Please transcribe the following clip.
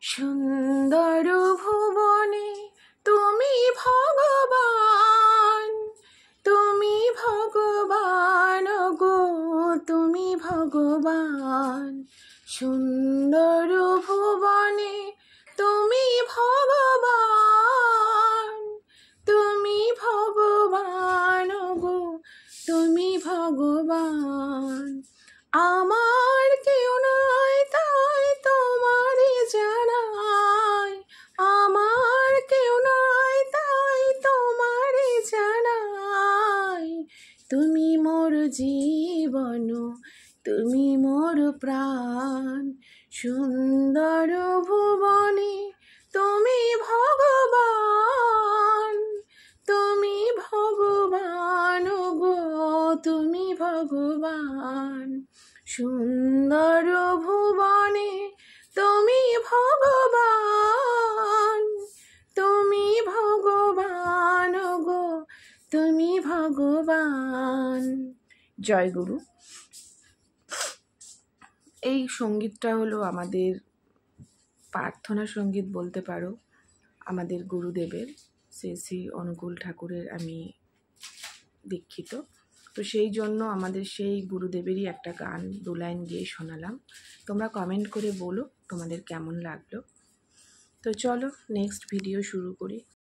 সুন্দর ভুবনে তুমি ভগবান, তুমি ভগবান গো, তুমি ভগবান। সুন্দর ভুবনে তুমি ভগবান, তুমি ভগবান গো, তুমি ভগবান। আমার কেউ নাই তাই তোমারে জানাই, আমার কেউ নাই তাই তোমারে জানাই। তুমি মোর জীবন, তুমি মোর প্রাণ। সুন্দর ভুবনে তুমি ভগবান, তুমি ভগবান গো, তুমি ভগবান। সুন্দর ভুবনে তুমি ভগবান, তুমি ভগবান গো, তুমি ভগবান। জয় গুরু। এই সঙ্গীতটা হলো আমাদের প্রার্থনা সঙ্গীত বলতে পারো, আমাদের গুরুদেবের শ্রী শ্রী অনুকূল ঠাকুরের আমি দীক্ষিত। তো সেই জন্য আমাদের সেই গুরুদেবেরই একটা গান 2 লাইন গিয়ে শোনালাম। তোমরা কমেন্ট করে বলো তোমাদের কেমন লাগলো। তো চলো নেক্সট ভিডিও শুরু করি।